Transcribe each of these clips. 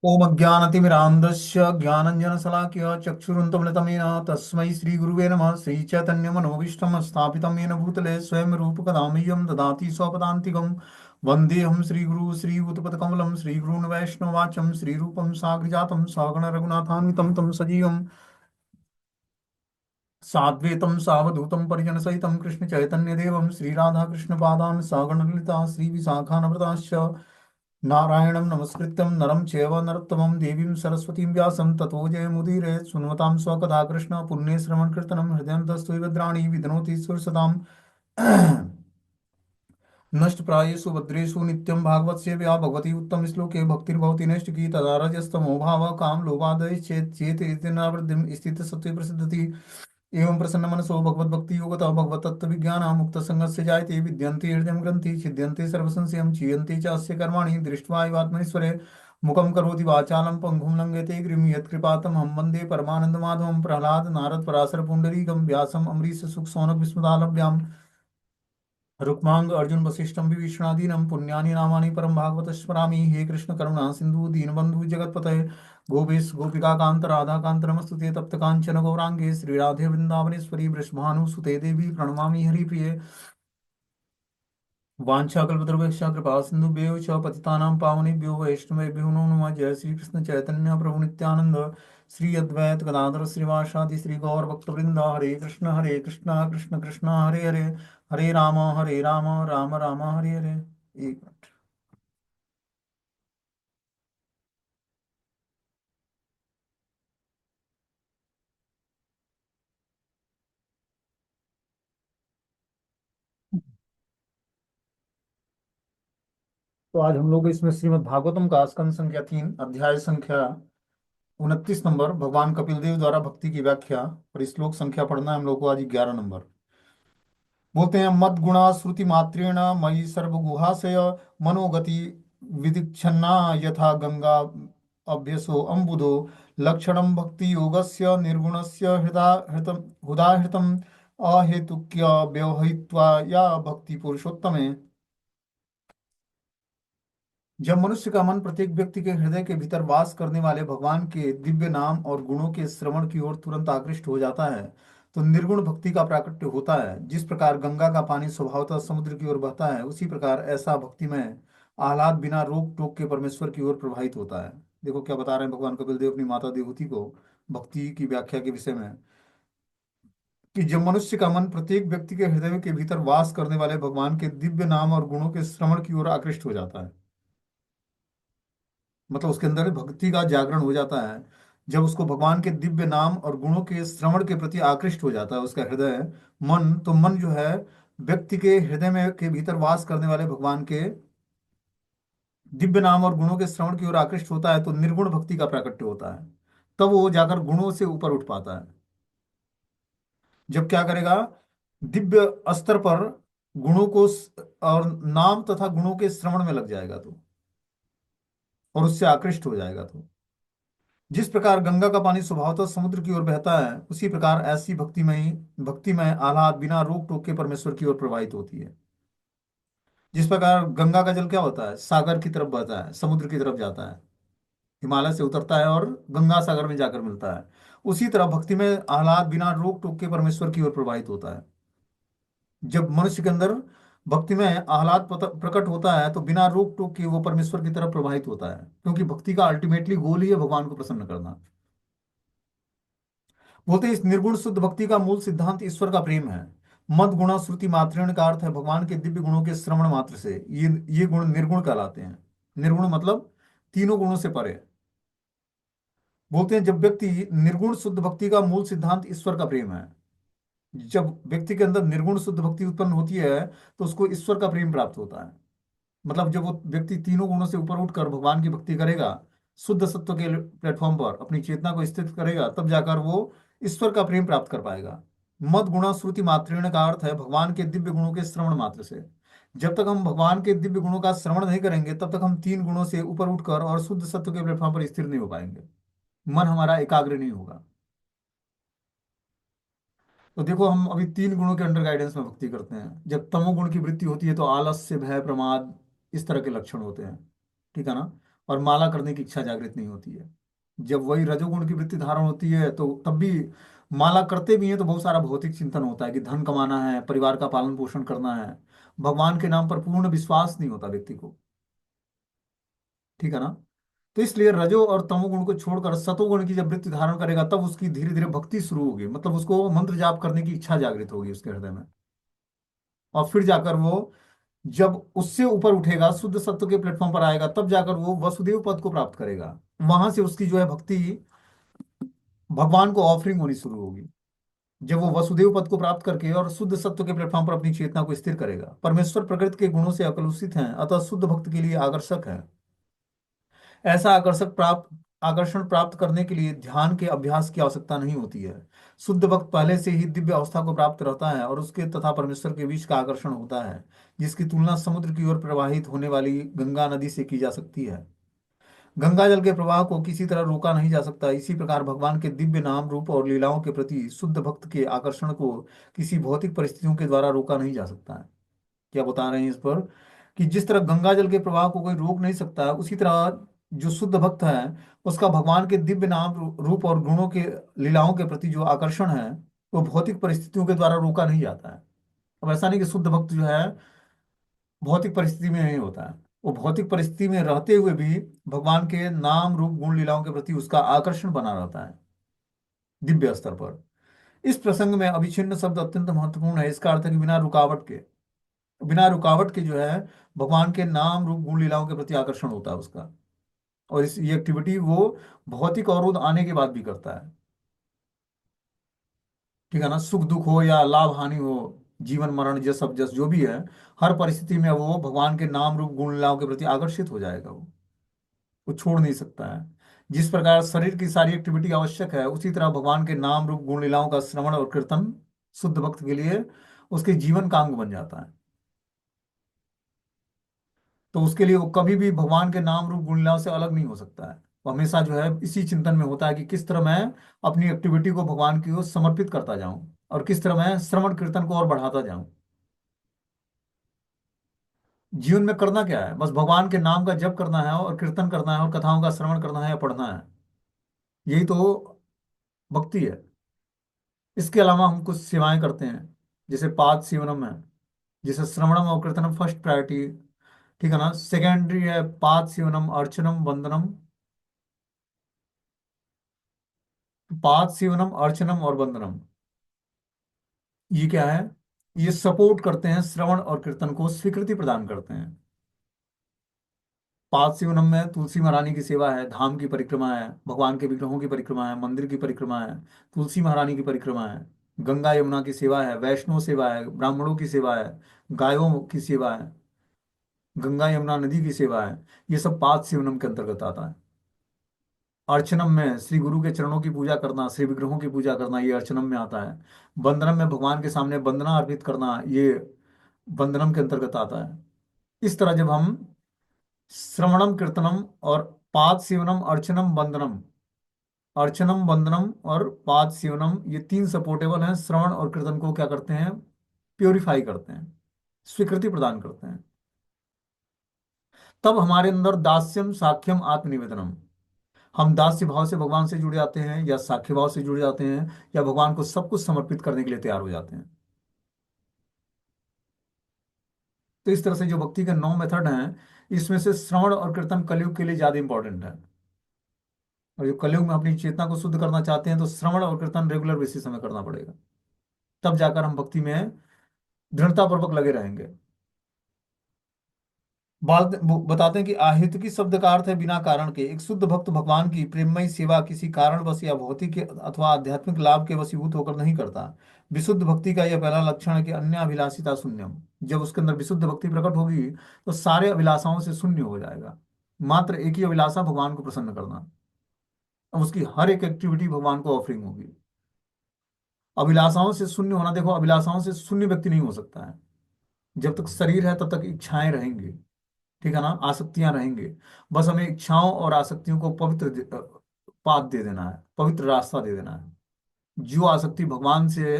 ओम अज्ञानतिमिरान्धस्य ज्ञानञ्जनशलाकया चक्षुरुन्मिलितमेन तस्मै श्रीगुरुवे नमः। श्रीचैतन्यमनोभीष्टं स्थापितं येन भूतले स्वयं रूपकदा मह्यं ददाति स्वपदान्तिकं। वन्देऽहं श्रीगुरु श्रीयुतपदकमलं श्रीगुरून् वैष्णवाचं श्रीरूपं साग्रजातं सगणरघुनाथान्वितं तं सजीवं साद्वैतं सावधूतं परिजनसहितं कृष्णचैतन्यदेवं श्रीराधाकृष्णपादान् सगणललिता श्रीविशाखान्विताश्च नारायणं नमस्कृत्यं नरं चैव नरोत्तमं देवीं सरस्वतीं व्यासं ततो जयमुदीरये सुन्वतां स्वकथा कृष्ण पुण्ये श्रवणकीर्तनं हृदयन्तस्तु भद्राणि विधनोति सुरसतां नष्टप्रायेषु भद्रेषु नित्यं भागवत सेव्या भगवती उत्तम श्लोके भक्तिर्भवति नैष्टिकी तदा रजस्तमो भावः काम लोभादयश्चेत् चेत् इत्यनावृद्धिं स्थितसत्त्वे प्रसिद्धति। एवं प्रसन्न मनसो भगवत भक्ति योगतः भगवत तत्व विज्ञान मुक्त संगस्य जायते विद्यन्ते हृदय ग्रंथि छिद्यन्ते सर्वसंशयं क्षीयन्ते च अस्य कर्माणि दृष्ट्वा एवात्मनीश्वरे मुखं करोति वाचालं पंगुं लंघयते गिरिं यत्कृपातमहं वन्दे परमानन्दमाधवं प्रह्लाद नारद पराशर पुण्डरीकं व्यासम् अम्बरीश सुख सौनक विस्मृतालभ्यां रुक्मांग अर्जुन वसिष्ठं विभीषणादीनं पुण्यानि नामानि परं भागवत स्मरामि। हे कृष्ण करुणा सिंधु दीनबंधु जगत्पते गोपेश गोपिका कांत राधा कांत नमस्तुते तप्त कांचन गौरांगे श्री राधे वृंदावनेश्वरी वृषभानुसुते देवी प्रणमामि हरिप्रिये। वाञ्छाकल्पतरुभ्यश्च कृपा सिन्धुभ्यो च पतितानां पावनेभ्यो वैष्णवेभ्यो नमो नमः। जय श्री कृष्ण चैतन्य प्रभु नित्यानंद श्री अद्वैत गदाधर श्रीवासादि श्री गौर भक्तवृंद। हरे कृष्ण कृष्ण कृष्ण हरे हरे हरे राम राम राम हरे हरे। एक मिनट। तो आज हम लोग इसमें श्रीमद् भागवतम का स्कंद संख्या 3 अध्याय संख्या 29 नंबर भगवान कपिल देव द्वारा भक्ति की व्याख्या और श्लोक संख्या पढ़ना है हम लोग को आज 11 नंबर। बोलते हैं मद गुणा श्रुति मात्रेण मयि सर्वगुहाशय मनोगति विदिक्षन्ना यथा गंगा अभ्यसो अम्बुदो लक्षणं भक्ति योगस्य निर्गुणस्य हुदाहृतम अहेतुक्य व्यवहित्वा या भक्ति पुरुषोत्तमे। जब मनुष्य का मन प्रत्येक व्यक्ति के हृदय के भीतर वास करने वाले भगवान के दिव्य नाम और गुणों के श्रवण की ओर तुरंत आकृष्ट हो जाता है तो निर्गुण भक्ति का प्राकट्य होता है। जिस प्रकार गंगा का पानी स्वभावतः समुद्र की ओर बहता है उसी प्रकार ऐसा भक्तिमय आह्लाद बिना रोक टोक के परमेश्वर की ओर प्रवाहित होता है। देखो क्या बता रहे हैं भगवान कपिल देव अपनी माता देवहूति को भक्ति की व्याख्या के विषय में कि जब मनुष्य का मन प्रत्येक व्यक्ति के हृदय के भीतर वास करने वाले भगवान के दिव्य नाम और गुणों के श्रवण की ओर आकृष्ट हो जाता है मतलब उसके अंदर भक्ति का जागरण हो जाता है। जब उसको भगवान के दिव्य नाम और गुणों के श्रवण के प्रति आकृष्ट हो जाता है उसका हृदय मन तो मन जो है व्यक्ति के हृदय में के भीतर वास करने वाले भगवान के दिव्य नाम और गुणों के श्रवण की ओर आकृष्ट होता है तो निर्गुण भक्ति का प्राकट्य होता है। तब वो जाकर गुणों से ऊपर उठ पाता है। जब क्या करेगा दिव्य स्तर पर गुणों को और नाम तथा गुणों के श्रवण में लग जाएगा तो और उससे आकृष्ट हो जाएगा तो जिस प्रकार गंगा का पानी स्वभावतः समुद्र की ओर बहता है उसी प्रकार ऐसी भक्तिमय आह्लाद बिना रोक टोक के परमेश्वर की ओर प्रवाहित होती है। जिस प्रकार गंगा का जल क्या होता है सागर की तरफ बहता है समुद्र की तरफ जाता है हिमालय से उतरता है और गंगा सागर में जाकर मिलता है। उसी तरह भक्ति में आह्लाद बिना रोक टोक के परमेश्वर की ओर प्रवाहित होता है। जब मनुष्य के अंदर भक्ति में आह्लाद प्रकट होता है तो बिना रोक टोक के वो परमेश्वर की तरफ प्रवाहित होता है क्योंकि भक्ति का अल्टीमेटली गोल ही है भगवान को प्रसन्न करना। बोलते हैं इस निर्गुण शुद्ध भक्ति का मूल सिद्धांत ईश्वर का प्रेम है। मद गुणा श्रुति मात्रेण का अर्थ है भगवान के दिव्य गुणों के श्रवण मात्र से ये गुण निर्गुण कहलाते हैं। निर्गुण मतलब तीनों गुणों से परे। बोलते हैं जब व्यक्ति निर्गुण शुद्ध भक्ति का मूल सिद्धांत ईश्वर का प्रेम है। जब व्यक्ति के अंदर निर्गुण शुद्ध भक्ति उत्पन्न होती है तो उसको ईश्वर का प्रेम प्राप्त होता है। मतलब जब वो व्यक्ति तीनों गुणों से ऊपर उठकर भगवान की भक्ति करेगा शुद्ध सत्व के प्लेटफॉर्म पर अपनी चेतना को स्थित करेगा तब जाकर वो ईश्वर का प्रेम प्राप्त कर पाएगा। मद गुणा श्रुति मात्रेण का अर्थ है भगवान के दिव्य गुणों के श्रवण मात्र से। जब तक हम भगवान के दिव्य गुणों का श्रवण नहीं करेंगे तब तक हम तीन गुणों से ऊपर उठकर और शुद्ध सत्व के प्लेटफॉर्म पर स्थिर नहीं हो पाएंगे। मन हमारा एकाग्र नहीं होगा। तो देखो हम अभी तीन गुणों के अंडर गाइडेंस में भक्ति करते हैं। जब तमोगुण की वृत्ति होती है तो आलस्य भय प्रमाद इस तरह के लक्षण होते हैं। ठीक है ना। और माला करने की इच्छा जागृत नहीं होती है। जब वही रजोगुण की वृत्ति धारण होती है तो तब भी माला करते भी हैं तो बहुत सारा भौतिक चिंतन होता है कि धन कमाना है, परिवार का पालन पोषण करना है। भगवान के नाम पर पूर्ण विश्वास नहीं होता व्यक्ति को। ठीक है ना। तो इसलिए रजो और तमोगुण को छोड़कर सतोगुण की जब वृत्ति धारण करेगा तब उसकी धीरे धीरे भक्ति शुरू होगी, मतलब उसको मंत्र जाप करने की इच्छा जागृत होगी उसके हृदय में। और फिर जाकर वो जब उससे ऊपर उठेगा, शुद्ध सत्व के प्लेटफॉर्म पर आएगा, तब जाकर वो वसुदेव पद को प्राप्त करेगा। वहां से उसकी जो है भक्ति भगवान को ऑफरिंग होनी शुरू होगी। जब वो वसुदेव पद को प्राप्त करके और शुद्ध सत्व के प्लेटफॉर्म पर अपनी चेतना को स्थिर करेगा। परमेश्वर प्रकृति के गुणों से अकलुषित हैं, अतः शुद्ध भक्त के लिए आकर्षक है। ऐसा आकर्षण प्राप्त करने के लिए ध्यान के अभ्यास की आवश्यकता नहीं होती है। शुद्ध भक्त पहले से ही दिव्य अवस्था को प्राप्त रहता है और उसके तथा परमेश्वर के बीच का आकर्षण होता है, जिसकी तुलना समुद्र की ओर प्रवाहित होने वाली गंगा नदी से की जा सकती है। गंगा जल के प्रवाह को किसी तरह रोका नहीं जा सकता। इसी प्रकार भगवान के दिव्य नाम रूप और लीलाओं के प्रति शुद्ध भक्त के आकर्षण को किसी भौतिक परिस्थितियों के द्वारा रोका नहीं जा सकता है। क्या बता रहे हैं इस पर, कि जिस तरह गंगा जल के प्रवाह को कोई रोक नहीं सकता है, उसी तरह जो शुद्ध भक्त है उसका भगवान के दिव्य नाम रूप और गुणों के लीलाओं के प्रति जो आकर्षण है वो भौतिक परिस्थितियों के द्वारा रोका नहीं जाता है। अब ऐसा नहीं कि शुद्ध भक्त जो है भौतिक परिस्थिति में नहीं होता है, वो भौतिक परिस्थिति में रहते हुए भी भगवान के नाम रूप गुण लीलाओं के प्रति उसका आकर्षण बना रहता है दिव्य स्तर पर। इस प्रसंग में अभिछिन्न शब्द अत्यंत महत्वपूर्ण है। इसका अर्थ है कि बिना रुकावट के जो है भगवान के नाम रूप गुण लीलाओं के प्रति आकर्षण होता है उसका। और इस ये एक्टिविटी वो भौतिक अवरोध आने के बाद भी करता है। ठीक है ना। सुख दुख हो या लाभ हानि हो, जीवन मरण जस अब जस जो भी है, हर परिस्थिति में वो भगवान के नाम रूप गुण लीलाओं के प्रति आकर्षित हो जाएगा। वो छोड़ नहीं सकता है। जिस प्रकार शरीर की सारी एक्टिविटी आवश्यक है, उसी तरह भगवान के नाम रूप गुण लीलाओं का श्रवण और कीर्तन शुद्ध भक्त के लिए उसके जीवन का अंग बन जाता है। तो उसके लिए वो कभी भी भगवान के नाम रूप गुण लीलाओं से अलग नहीं हो सकता है। वो हमेशा जो है इसी चिंतन में होता है कि किस तरह मैं अपनी एक्टिविटी को भगवान की ओर समर्पित करता जाऊं और किस तरह मैं श्रवण कीर्तन को और बढ़ाता जाऊं। जीवन में करना क्या है, बस भगवान के नाम का जप करना है और कीर्तन करना है और कथाओं का श्रवण करना है या पढ़ना है। यही तो भक्ति है। इसके अलावा हम कुछ सेवाएं करते हैं, जैसे पाद सेवनम है, जैसे श्रवणम और कीर्तनम फर्स्ट प्रायोरिटी। ठीक है ना। सेकेंडरी है पाद सेवनम, अर्चनम, वंदनम। पाद सेवनम, अर्चनम और वंदनम, ये क्या है, ये सपोर्ट करते हैं श्रवण और कीर्तन को, स्वीकृति प्रदान करते हैं। पाद सेवनम में तुलसी महारानी की सेवा है, धाम की परिक्रमा है, भगवान के विग्रहों की परिक्रमा है, मंदिर की परिक्रमा है, तुलसी महारानी की परिक्रमा है, गंगा यमुना की सेवा है, वैष्णव सेवा है, ब्राह्मणों की सेवा है, गायों की सेवा है, गंगा यमुना नदी की सेवा है। ये सब पाद सेवनम के अंतर्गत आता है। अर्चनम में श्री गुरु के चरणों की पूजा करना, श्री विग्रहों की पूजा करना, ये अर्चनम में आता है। वंदनम में भगवान के सामने वंदना अर्पित करना, ये वंदनम के अंतर्गत आता है। इस तरह जब हम श्रवणम कीर्तनम और पाद सेवनम, अर्चनम वंदनम और पाद सेवनम, ये तीन सपोर्टेबल हैं, श्रवण और कीर्तन को क्या करते हैं, प्योरीफाई करते हैं, स्वीकृति प्रदान करते हैं। तब हमारे अंदर दास्यम साख्यम आत्मनिवेदनम, हम दास्य भाव से भगवान से जुड़ जाते हैं या साख्य भाव से जुड़ जाते हैं या भगवान को सब कुछ समर्पित करने के लिए तैयार हो जाते हैं। तो इस तरह से जो भक्ति के 9 मेथड हैं, इसमें से श्रवण और कीर्तन कलयुग के लिए ज्यादा इंपॉर्टेंट है। और जो कलयुग में अपनी चेतना को शुद्ध करना चाहते हैं तो श्रवण और कीर्तन रेगुलर बेसिस हमें करना पड़ेगा। तब जाकर हम भक्ति में दृढ़तापूर्वक लगे रहेंगे। बताते हैं कि आहितकी शब्द का अर्थ है बिना कारण के। एक शुद्ध भक्त भगवान की प्रेममयी सेवा किसी कारणवश या भौतिक अथवा आध्यात्मिक लाभ के वशीभूत होकर नहीं करता। विशुद्ध भक्ति का यह पहला लक्षण है कि अन्य अभिलाषिता शून्यम। जब उसके अंदर विशुद्ध भक्ति प्रकट होगी तो सारे अभिलाषाओं से शून्य हो जाएगा। मात्र एक ही अभिलाषा, भगवान को प्रसन्न करना। अब उसकी हर एक एक्टिविटी भगवान को ऑफरिंग होगी। अभिलाषाओं से शून्य होना, देखो अभिलाषाओं से शून्य व्यक्ति नहीं हो सकता है। जब तक शरीर है तब तक इच्छाएं रहेंगी। ठीक है ना। आसक्तियां रहेंगी। बस हमें इच्छाओं और आसक्तियों को पाथ दे देना है, पवित्र रास्ता दे देना है। जो आसक्ति भगवान से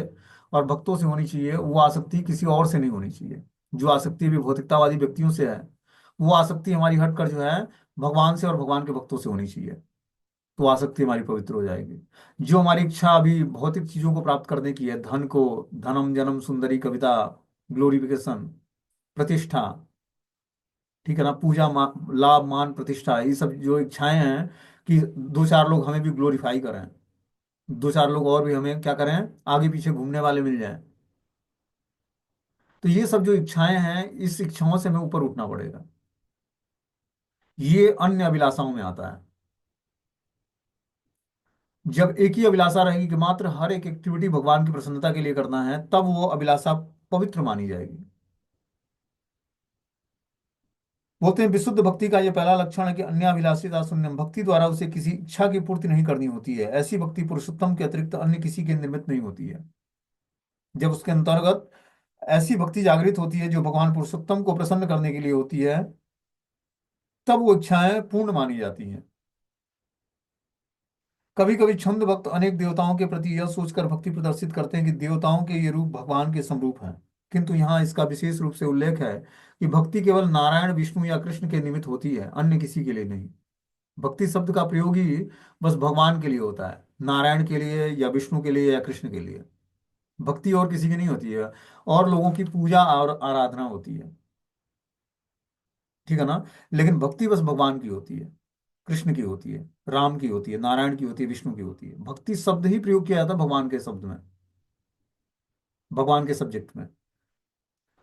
और भक्तों से होनी चाहिए वो आसक्ति किसी और से नहीं होनी चाहिए। जो आसक्ति भी भौतिकतावादी व्यक्तियों से है वो आसक्ति हमारी हटकर जो है भगवान से और भगवान के भक्तों से होनी चाहिए। तो आसक्ति हमारी पवित्र हो जाएगी। जो हमारी इच्छा अभी भौतिक चीजों को प्राप्त करने की है, धन को, धनम जन्म सुंदरी कविता, ग्लोरिफिकेशन, प्रतिष्ठा, ठीक है ना, पूजा, लाभ, मान, प्रतिष्ठा, ये सब जो इच्छाएं हैं कि दो चार लोग हमें भी ग्लोरीफाई करें, दो चार लोग और भी हमें क्या करें, आगे पीछे घूमने वाले मिल जाएं, तो ये सब जो इच्छाएं हैं, इस इच्छाओं से हमें ऊपर उठना पड़ेगा। ये अन्य अभिलाषाओं में आता है। जब एक ही अभिलाषा रहेगी कि मात्र हर एक एक्टिविटी भगवान की प्रसन्नता के लिए करना है, तब वो अभिलाषा पवित्र मानी जाएगी। बोलते हैं विशुद्ध भक्ति का ये पहला लक्षण है कि अन्याभिलाषिता शून्यम, भक्ति द्वारा उसे किसी इच्छा की पूर्ति नहीं करनी होती है। ऐसी भक्ति पुरुषोत्तम के अतिरिक्त अन्य किसी के निर्मित नहीं होती है। जब उसके अंतर्गत ऐसी भक्ति जागृत होती है जो भगवान पुरुषोत्तम को प्रसन्न करने के लिए होती है, तब वो इच्छाएं पूर्ण मानी जाती हैं। कभी कभी छंद भक्त अनेक देवताओं के प्रति यह सोचकर भक्ति प्रदर्शित करते हैं कि देवताओं के ये रूप भगवान के समरूप हैं, किंतु यहाँ इसका विशेष रूप से उल्लेख है कि भक्ति केवल नारायण, विष्णु या कृष्ण के निमित्त होती है, अन्य किसी के लिए नहीं। भक्ति शब्द का प्रयोग ही बस भगवान के लिए होता है, नारायण के लिए या विष्णु के लिए या कृष्ण के लिए। भक्ति और किसी की नहीं होती है, और लोगों की पूजा और आराधना होती है, ठीक है ना। लेकिन भक्ति बस भगवान की होती है, कृष्ण की होती है, राम की होती है, नारायण की होती है, विष्णु की होती है। भक्ति शब्द ही प्रयोग किया जाता है भगवान के शब्द में, भगवान के सब्जेक्ट में।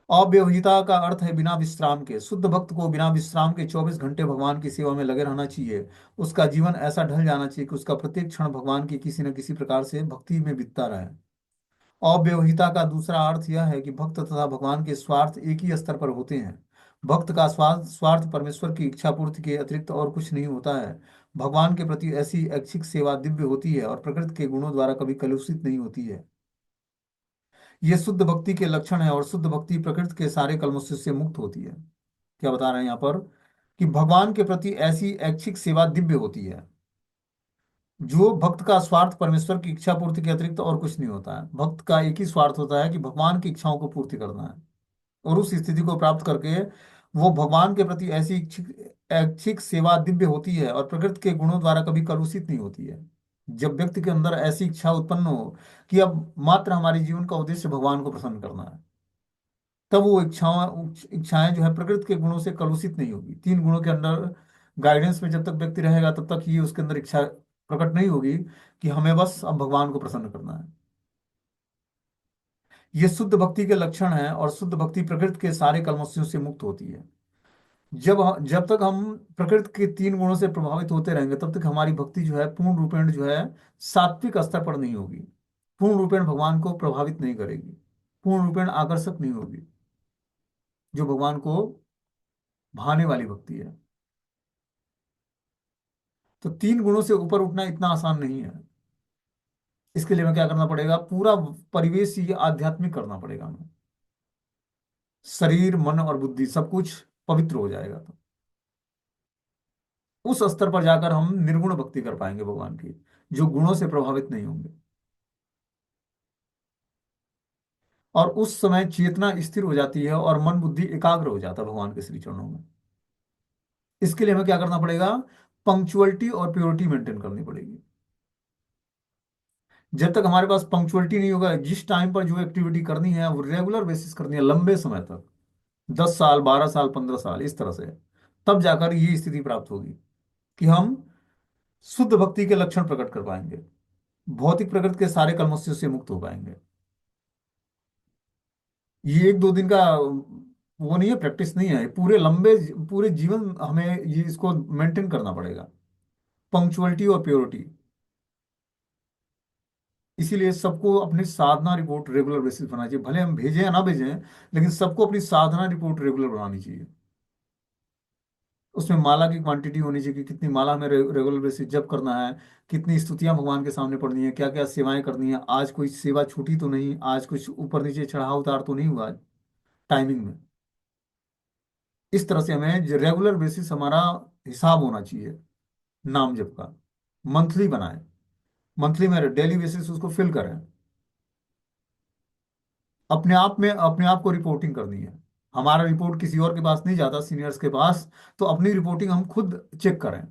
अव्यवहिता का अर्थ है बिना विश्राम के। शुद्ध भक्त को बिना विश्राम के 24 घंटे भगवान की सेवा में लगे रहना चाहिए। उसका जीवन ऐसा ढल जाना चाहिए कि उसका प्रत्येक क्षण भगवान की किसी न किसी प्रकार से भक्ति में बीतता रहे। अव्यवहिता का दूसरा अर्थ यह है कि भक्त तथा भगवान के स्वार्थ एक ही स्तर पर होते हैं। भक्त का स्वार्थ स्वार्थ परमेश्वर की इच्छा पूर्ति के अतिरिक्त और कुछ नहीं होता है। भगवान के प्रति ऐसी ऐच्छिक सेवा दिव्य होती है और प्रकृति के गुणों द्वारा कभी कलुषित नहीं होती है। ये शुद्ध भक्ति के लक्षण है, और शुद्ध भक्ति प्रकृति के सारे कल्मश से मुक्त होती है। क्या बता रहे हैं यहाँ पर, कि भगवान के प्रति ऐसी ऐच्छिक सेवा दिव्य होती है। जो भक्त का स्वार्थ परमेश्वर की इच्छा पूर्ति के अतिरिक्त और कुछ नहीं होता है। भक्त का एक ही स्वार्थ होता है कि भगवान की इच्छाओं को पूर्ति करना है, और उस स्थिति को प्राप्त करके वो भगवान के प्रति ऐसी इच्छिक ऐच्छिक सेवा दिव्य होती है और प्रकृति के गुणों द्वारा कभी कलुषित नहीं होती है। जब व्यक्ति के अंदर ऐसी इच्छा उत्पन्न हो कि अब मात्र हमारे जीवन का उद्देश्य भगवान को प्रसन्न करना है, तब वो इच्छाएं जो है प्रकृति के गुणों से कलुषित नहीं होगी। तीन गुणों के अंदर गाइडेंस में जब तक व्यक्ति रहेगा, तब तक ये उसके अंदर इच्छा प्रकट नहीं होगी कि हमें बस अब भगवान को प्रसन्न करना है। ये शुद्ध भक्ति के लक्षण है, और शुद्ध भक्ति प्रकृति के सारे कल्मशों से मुक्त होती है। जब तक हम प्रकृति के तीन गुणों से प्रभावित होते रहेंगे, तब तक हमारी भक्ति जो है पूर्ण रूपेण जो है सात्विक स्तर पर नहीं होगी, पूर्ण रूपेण भगवान को प्रभावित नहीं करेगी, पूर्ण रूपेण आकर्षक नहीं होगी, जो भगवान को भाने वाली भक्ति है। तो तीन गुणों से ऊपर उठना इतना आसान नहीं है। इसके लिए हमें क्या करना पड़ेगा, पूरा परिवेश ही आध्यात्मिक करना पड़ेगा हमें। शरीर, मन और बुद्धि सब कुछ पवित्र हो जाएगा, तो उस स्तर पर जाकर हम निर्गुण भक्ति कर पाएंगे भगवान की, जो गुणों से प्रभावित नहीं होंगे। और उस समय चेतना स्थिर हो जाती है और मन बुद्धि एकाग्र हो जाता है भगवान के श्री चरणों में। इसके लिए हमें क्या करना पड़ेगा, पंक्चुअलिटी और प्योरिटी मेंटेन करनी पड़ेगी। जब तक हमारे पास पंक्चुअलिटी नहीं होगा, जिस टाइम पर जो एक्टिविटी करनी है वो रेगुलर बेसिस करनी है लंबे समय तक, 10 साल, 12 साल, 15 साल, इस तरह से, तब जाकर ये स्थिति प्राप्त होगी कि हम शुद्ध भक्ति के लक्षण प्रकट कर पाएंगे, भौतिक प्रकृति के सारे कलमशों से मुक्त हो पाएंगे। ये एक दो दिन का वो नहीं है, प्रैक्टिस नहीं है, पूरे लंबे पूरे जीवन हमें ये इसको मेंटेन करना पड़ेगा, पंक्चुअलिटी और प्योरिटी। इसीलिए सबको अपनी साधना रिपोर्ट रेगुलर बेसिस बनानी चाहिए, भले हम भेजें या ना भेजें, लेकिन सबको अपनी साधना रिपोर्ट रेगुलर बनानी चाहिए। उसमें माला की क्वांटिटी होनी चाहिए कि कितनी माला हमें रेगुलर बेसिस जब करना है, कितनी स्तुतियां भगवान के सामने पढ़नी है, क्या क्या सेवाएं करनी है, आज कोई सेवा छूटी तो नहीं, आज कुछ ऊपर नीचे चढ़ाव उतार तो नहीं हुआ टाइमिंग में। इस तरह से हमें रेगुलर बेसिस हमारा हिसाब होना चाहिए नाम जप का। मंथली बनाएं, मंथली में डेली बेसिस उसको फिल करें। अपने आप में अपने आप को रिपोर्टिंग करनी है, हमारा रिपोर्ट किसी और के पास नहीं जाता, सीनियर्स के पास, तो अपनी रिपोर्टिंग हम खुद चेक करें।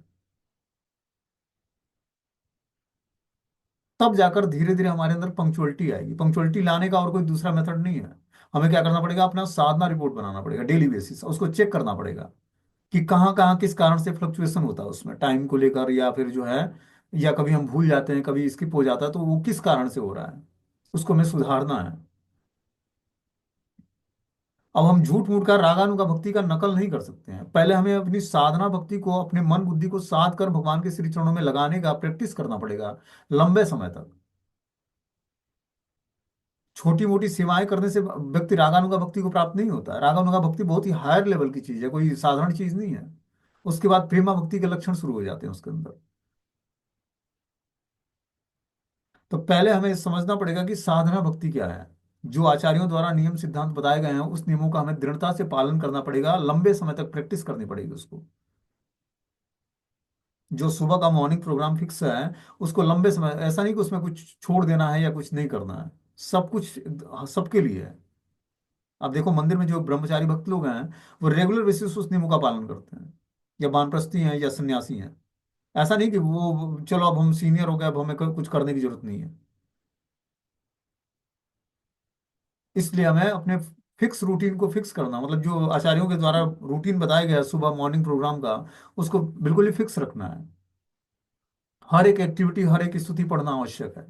तब जाकर धीरे धीरे हमारे अंदर पंक्चुअलिटी आएगी। पंक्चुअलिटी लाने का और कोई दूसरा मेथड नहीं है। हमें क्या करना पड़ेगा, अपना साधना रिपोर्ट बनाना पड़ेगा डेली बेसिस, उसको चेक करना पड़ेगा कि कहाँ कहाँ किस कारण से फ्लक्चुएशन होता है उसमें, टाइम को लेकर, या फिर जो है, या कभी हम भूल जाते हैं, कभी स्किप हो जाता है, तो वो किस कारण से हो रहा है, उसको हमें सुधारना है। अब हम झूठ मूठ का, रागानुगा भक्ति का नकल नहीं कर सकते हैं। पहले हमें अपनी साधना भक्ति को, अपने मन बुद्धि को साध कर भगवान के श्री चरणों में लगाने का प्रैक्टिस करना पड़ेगा लंबे समय तक। छोटी मोटी सेवाएं करने से व्यक्ति रागानुगा भक्ति को प्राप्त नहीं होता है। रागानुगा भक्ति बहुत ही हायर लेवल की चीज है, कोई साधारण चीज नहीं है। उसके बाद प्रेमा भक्ति के लक्षण शुरू हो जाते हैं उसके अंदर। तो पहले हमें समझना पड़ेगा कि साधना भक्ति क्या है। जो आचार्यों द्वारा नियम सिद्धांत बताए गए हैं, उस नियमों का हमें दृढ़ता से पालन करना पड़ेगा, लंबे समय तक प्रैक्टिस करनी पड़ेगी उसको। जो सुबह का मॉर्निंग प्रोग्राम फिक्स है, उसको लंबे समय, ऐसा नहीं कि उसमें कुछ छोड़ देना है या कुछ नहीं करना है। सब कुछ सबके लिए है। अब देखो मंदिर में जो ब्रह्मचारी भक्त लोग हैं, वो रेगुलर बेसिस उस नियमों का पालन करते हैं, या वानप्रस्थी हैं या सन्यासी हैं। ऐसा नहीं कि वो चलो अब हम सीनियर हो गए, अब हमें कुछ करने की जरूरत नहीं है। इसलिए हमें अपने फिक्स रूटीन को फिक्स करना, मतलब जो आचार्यों के द्वारा रूटीन बताया गया है सुबह मॉर्निंग प्रोग्राम का, उसको बिल्कुल ही फिक्स रखना है। हर एक एक्टिविटी, हर एक स्तुति पढ़ना आवश्यक है।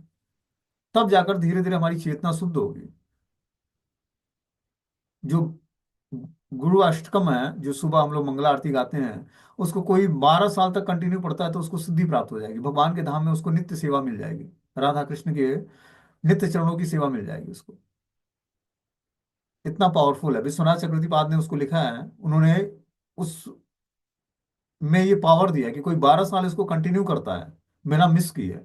तब जाकर धीरे धीरे हमारी चेतना शुद्ध होगी। जो गुरु अष्टकम है, जो सुबह हम लोग मंगला आरती गाते हैं, उसको कोई 12 साल तक कंटिन्यू पढ़ता है तो उसको सिद्धि प्राप्त हो जाएगी, भगवान के धाम में उसको नित्य सेवा मिल जाएगी। राधा कृष्ण के नित्य चरणों की सेवा मिल जाएगी उसको। इतना पावरफुल है। विश्वनाथ चक्रवर्ती पाद ने उसको लिखा है, उन्होंने उस में ये पावर दिया है कि कोई 12 साल इसको कंटिन्यू करता है बिना मिस किए,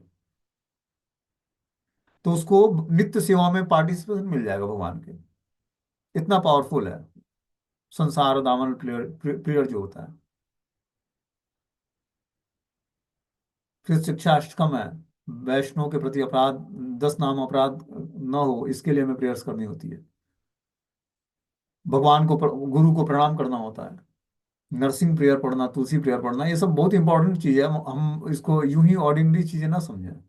तो उसको नित्य सेवा में पार्टिसिपेशन मिल जाएगा भगवान के। इतना पावरफुल है संसार दामन प्रेयर, प्रेयर जो होता है। फिर शिक्षा अष्टकम है, वैष्णव के प्रति अपराध, 10 नाम अपराध न हो, इसके लिए हमें प्रेयर्स करनी होती है। भगवान को गुरु को प्रणाम करना होता है। नरसिंह प्रेयर पढ़ना, तुलसी प्रेयर पढ़ना, ये सब बहुत इंपॉर्टेंट चीज है। हम इसको यूं ही ऑर्डिनरी चीजें ना समझें।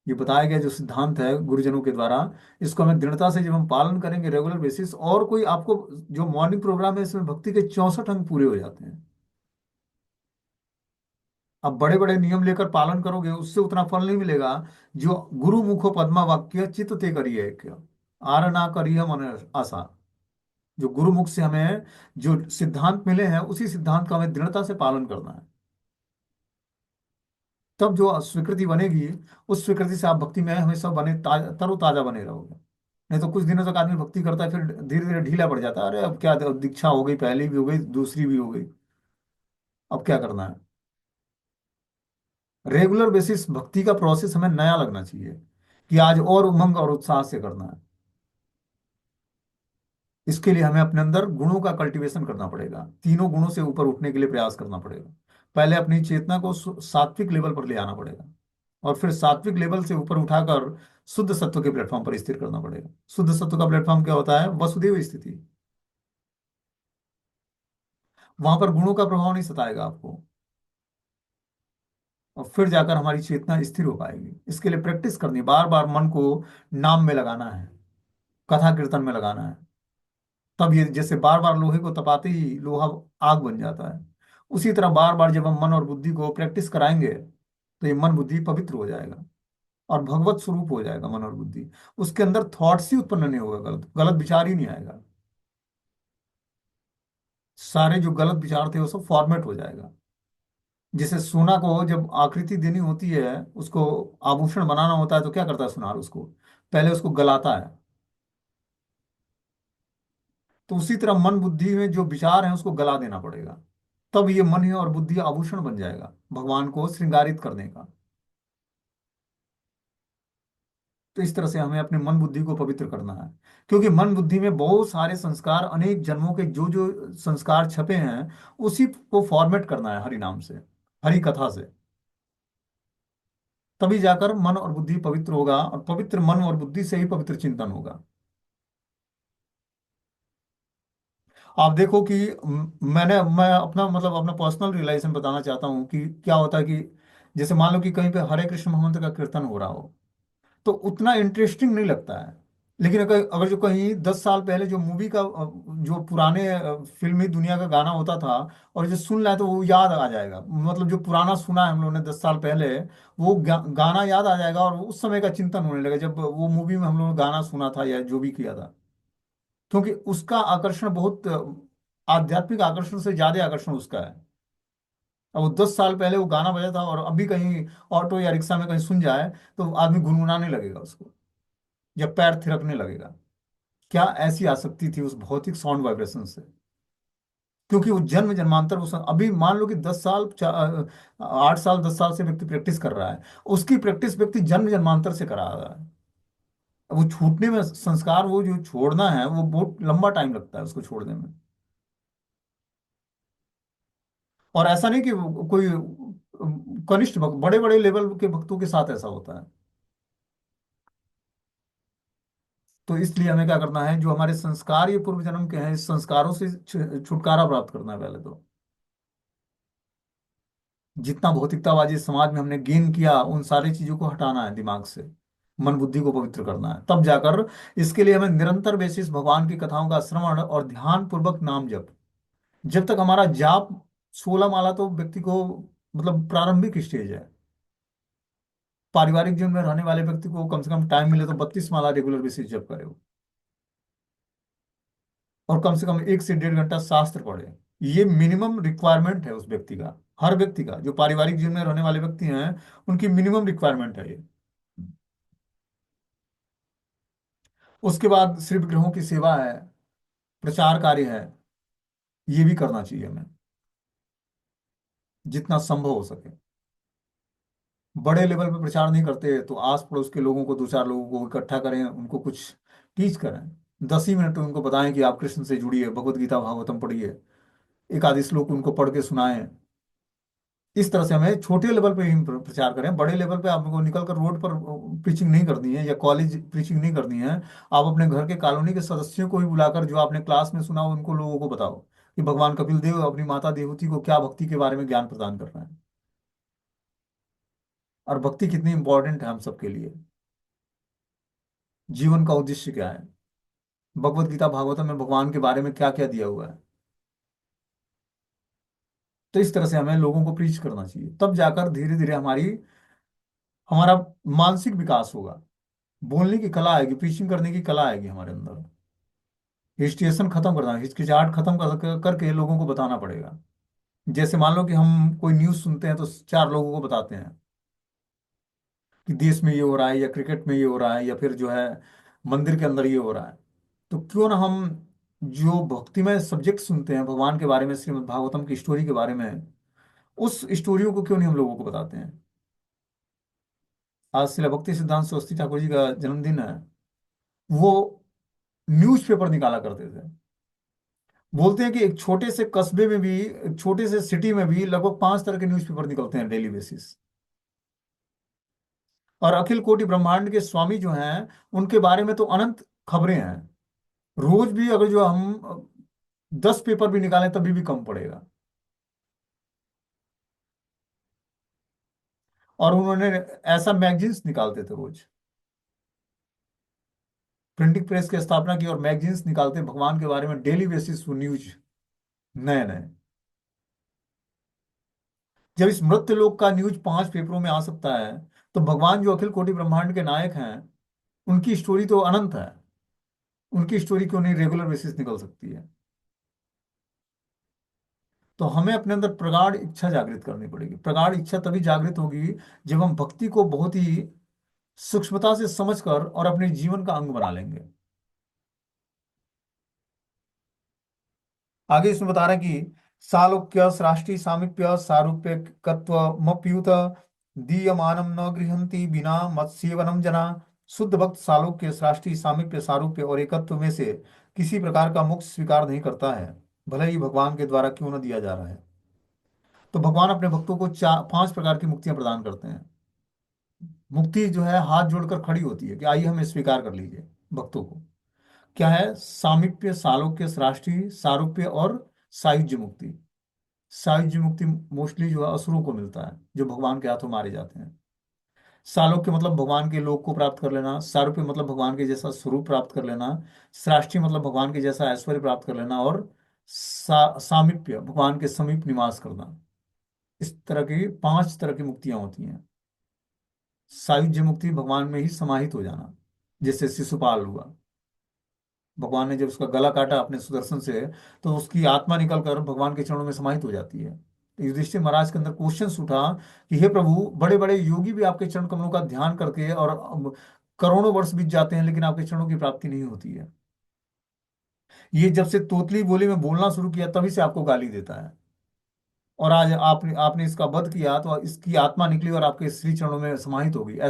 ये बताया गया जो सिद्धांत है गुरुजनों के द्वारा, इसको हमें दृढ़ता से जब हम पालन करेंगे रेगुलर बेसिस, और कोई आपको, जो मॉर्निंग प्रोग्राम है इसमें भक्ति के 64 अंग पूरे हो जाते हैं। अब बड़े बड़े नियम लेकर पालन करोगे, उससे उतना फल नहीं मिलेगा। जो गुरु मुखो पद्मा वाक्य चित्त ते करिए क्या, आर ना करिए मन आशा। जो गुरु मुख से हमें जो सिद्धांत मिले हैं, उसी सिद्धांत का हमें दृढ़ता से पालन करना है। तब जो स्वीकृति बनेगी, उस स्वीकृति से आप भक्ति में हमेशा बने, तरोताजा बने रहोगे। नहीं तो कुछ दिनों तक आदमी भक्ति करता है, फिर धीरे धीरे ढीला पड़ जाता है, अरे अब क्या, दीक्षा हो गई, पहली भी हो गई, दूसरी भी हो गई, अब क्या करना है। रेगुलर बेसिस भक्ति का प्रोसेस हमें नया लगना चाहिए, कि आज और उमंग और उत्साह से करना है। इसके लिए हमें अपने अंदर गुणों का कल्टीवेशन करना पड़ेगा, तीनों गुणों से ऊपर उठने के लिए प्रयास करना पड़ेगा। पहले अपनी चेतना को सात्विक लेवल पर ले आना पड़ेगा, और फिर सात्विक लेवल से ऊपर उठाकर शुद्ध सत्व के प्लेटफॉर्म पर स्थिर करना पड़ेगा। शुद्ध सत्व का प्लेटफॉर्म क्या होता है, वसुदेव स्थिति। वहां पर गुणों का प्रभाव नहीं सताएगा आपको, और फिर जाकर हमारी चेतना स्थिर हो पाएगी। इसके लिए प्रैक्टिस करनी, बार बार मन को नाम में लगाना है, कथा कीर्तन में लगाना है। तब ये जैसे बार बार लोहे को तपाते ही लोहा आग बन जाता है, उसी तरह बार बार जब हम मन और बुद्धि को प्रैक्टिस कराएंगे, तो ये मन बुद्धि पवित्र हो जाएगा और भगवत स्वरूप हो जाएगा मन और बुद्धि। उसके अंदर थॉट्स ही उत्पन्न नहीं होगा, गलत गलत विचार ही नहीं आएगा। सारे जो गलत विचार थे वो सब फॉर्मेट हो जाएगा। जैसे सोना को जब आकृति देनी होती है, उसको आभूषण बनाना होता है, तो क्या करता है सुनार, उसको पहले उसको गलाता है। तो उसी तरह मन बुद्धि में जो विचार है उसको गला देना पड़ेगा, तब ये मन है और बुद्धि आभूषण बन जाएगा भगवान को श्रृंगारित करने का। तो इस तरह से हमें अपने मन बुद्धि को पवित्र करना है, क्योंकि मन बुद्धि में बहुत सारे संस्कार, अनेक जन्मों के जो जो संस्कार छपे हैं, उसी को फॉर्मेट करना है हरि नाम से, हरि कथा से। तभी जाकर मन और बुद्धि पवित्र होगा, और पवित्र मन और बुद्धि से ही पवित्र चिंतन होगा। आप देखो कि मैं अपना मतलब अपना पर्सनल रियलाइजेशन बताना चाहता हूँ कि क्या होता है कि जैसे मान लो कि कहीं पे हरे कृष्ण महामंत्र का कीर्तन हो रहा हो, तो उतना इंटरेस्टिंग नहीं लगता है। लेकिन अगर अगर जो कहीं 10 साल पहले जो मूवी का जो पुराने फिल्मी दुनिया का गाना होता था, और जो सुन रहा है तो वो याद आ जाएगा, मतलब जो पुराना सुना है हम लोगों ने 10 साल पहले, वो गाना याद आ जाएगा और उस समय का चिंतन होने लगा जब वो मूवी में हम लोगों ने गाना सुना था या जो भी किया था। क्योंकि उसका आकर्षण बहुत आध्यात्मिक आकर्षण से ज्यादा आकर्षण उसका है। अब वो 10 साल पहले वो गाना बजा था और अभी कहीं ऑटो या रिक्शा में कहीं सुन जाए तो आदमी गुनगुनाने लगेगा उसको, या पैर थिरकने लगेगा। क्या ऐसी आसक्ति थी उस भौतिक साउंड वाइब्रेशन से। क्योंकि वो जन्म जन्मांतर उस अभी मान लो कि 10 साल 8 साल 10 साल से व्यक्ति प्रैक्टिस कर रहा है, उसकी प्रैक्टिस व्यक्ति जन्म जन्मांतर से करा रहा है। अब वो छूटने में संस्कार वो जो छोड़ना है वो बहुत लंबा टाइम लगता है उसको छोड़ने में। और ऐसा नहीं कि कोई कनिष्ठ भक्त, बड़े बड़े लेवल के भक्तों के साथ ऐसा होता है। तो इसलिए हमें क्या करना है, जो हमारे संस्कार ये पूर्व जन्म के हैं, इस संस्कारों से छुटकारा प्राप्त करना है पहले तो। जितना भौतिकतावादी समाज में हमने गेन किया उन सारी चीजों को हटाना है दिमाग से, मन बुद्धि को पवित्र करना है, तब जाकर इसके लिए हमें निरंतर बेसिस भगवान की कथाओं का श्रवण और ध्यान पूर्वक नाम जप। जब तक हमारा जाप 16 माला तो व्यक्ति को मतलब प्रारंभिक स्टेज है। पारिवारिक जीवन में रहने वाले व्यक्ति को कम से कम टाइम मिले तो 32 माला रेगुलर बेसिस जप करे वो। और कम से कम 1 से 1.5 घंटा शास्त्र पढ़े। ये मिनिमम रिक्वायरमेंट है उस व्यक्ति का, हर व्यक्ति का, जो पारिवारिक जीवन में रहने वाले व्यक्ति हैं उनकी मिनिमम रिक्वायरमेंट है ये। उसके बाद श्री विग्रहों की सेवा है, प्रचार कार्य है, ये भी करना चाहिए हमें जितना संभव हो सके। बड़े लेवल पे प्रचार नहीं करते तो आस पड़ोस के लोगों को, 2 4 लोगों को इकट्ठा करें, उनको कुछ टीच करें। 10 ही मिनट उनको बताएं कि आप कृष्ण से जुड़िए, भगवत गीता भागवतम पढ़िए, एक आधि श्लोक उनको पढ़ के सुनाएं। इस तरह से हमें छोटे लेवल पे ही प्रचार करें। बड़े लेवल पे आपको निकल कर रोड पर प्रीचिंग नहीं करनी है या कॉलेज प्रीचिंग नहीं करनी है। आप अपने घर के कॉलोनी के सदस्यों को ही बुलाकर जो आपने क्लास में सुना हो उनको लोगों को बताओ कि भगवान कपिल देव अपनी माता देवहूति को क्या भक्ति के बारे में ज्ञान प्रदान कर रहे हैं, और भक्ति कितनी इंपॉर्टेंट है हम सबके लिए, जीवन का उद्देश्य क्या है, भगवत गीता भागवतम में भगवान के बारे में क्या क्या दिया हुआ है। तो इस तरह से हमें लोगों को प्रीच करना चाहिए, तब जाकर धीरे धीरे हमारा मानसिक विकास होगा। बोलने की कला आएगी, प्रीचिंग करने की कला आएगी हमारे अंदर। हिस्ट्रिएशन खत्म करना, हिचकिचाहट खत्म करके लोगों को बताना पड़ेगा। जैसे मान लो कि हम कोई न्यूज़ सुनते हैं तो 4 लोगों को बताते हैं कि देश में ये हो रहा है, या क्रिकेट में ये हो रहा है, या फिर जो है मंदिर के अंदर ये हो रहा है। तो क्यों ना हम जो भक्तिमय सब्जेक्ट सुनते हैं भगवान के बारे में, श्रीमद् भागवतम की स्टोरी के बारे में, उस स्टोरियों को क्यों नहीं हम लोगों को बताते हैं। आज श्रील भक्ति सिद्धांत सरस्वती ठाकुर जी का जन्मदिन है। वो न्यूज़पेपर निकाला करते थे। बोलते हैं कि एक छोटे से कस्बे में भी, एक छोटे से सिटी में भी लगभग 5 तरह के न्यूज़पेपर निकलते हैं डेली बेसिस। और अखिल कोटि ब्रह्मांड के स्वामी जो हैं उनके बारे में तो अनंत खबरें हैं। रोज भी अगर जो हम 10 पेपर भी निकालें तभी भी कम पड़ेगा। और उन्होंने ऐसा मैगजीन्स निकालते थे रोज, प्रिंटिंग प्रेस की स्थापना की और मैगजीन्स निकालते भगवान के बारे में डेली बेसिस न्यूज, नए नए। जब इस मृत्यु लोक का न्यूज 5 पेपरों में आ सकता है, तो भगवान जो अखिल कोटि ब्रह्मांड के नायक हैं उनकी स्टोरी तो अनंत है। उनकी स्टोरी क्यों नहीं रेगुलर बेसिस निकल सकती है। तो हमें अपने अंदर प्रगाढ़ इच्छा जागृत करनी पड़ेगी। प्रगाढ़ इच्छा तभी जागृत होगी जब हम भक्ति को बहुत ही सूक्ष्मता से समझकर और अपने जीवन का अंग बना लेंगे। आगे इसमें बता रहे हैं कि सालोक्य राष्ट्रीय सामीप्य सारूप्यकत्वमप्युत दीयमानम न गृहंति बिना मत्सेवनम जना। शुद्ध भक्त सालोक्य राष्ट्रीय सामीप्य सारूप्य और एकत्व में से किसी प्रकार का मोक्ष स्वीकार नहीं करता है, भले ही भगवान के द्वारा क्यों न दिया जा रहा है। तो भगवान अपने भक्तों को 5 प्रकार की मुक्तियां प्रदान करते हैं। मुक्ति जो है हाथ जोड़कर खड़ी होती है कि आइए हमें स्वीकार कर लीजिए भक्तों को। क्या है? सामीप्य, सालोक्य, सृष्टि, सारूप्य और सायुज्य मुक्ति। सायुज्य मुक्ति मोस्टली जो है असुरों को मिलता है, जो भगवान के हाथों मारे जाते हैं। सालोक्य मतलब भगवान के लोक को प्राप्त कर लेना, सारूप्य मतलब भगवान के जैसा स्वरूप प्राप्त कर लेना, सृष्टि मतलब भगवान के जैसा ऐश्वर्य प्राप्त कर लेना, और सामीप्य भगवान के समीप निवास करना। इस तरह की 5 तरह की मुक्तियां होती हैं। सायुज्य मुक्ति भगवान में ही समाहित हो जाना, जैसे शिशुपाल हुआ। भगवान ने जब उसका गला काटा अपने सुदर्शन से, तो उसकी आत्मा निकलकर भगवान के चरणों में समाहित हो जाती है। तो युधिष्ठिर महाराज के अंदर क्वेश्चन उठा कि हे प्रभु, बड़े बड़े योगी भी आपके चरण कमलों का ध्यान करके और करोड़ों वर्ष बीत जाते हैं, लेकिन आपके चरणों की प्राप्ति नहीं होती है। ये जब से तोतली बोली में बोलना शुरू किया, तभी से आपको गाली देता है। और आज आपने आपने इसका वध किया, तो इसकी आत्मा निकली और आपके श्री चरणों में समाहित हो गई।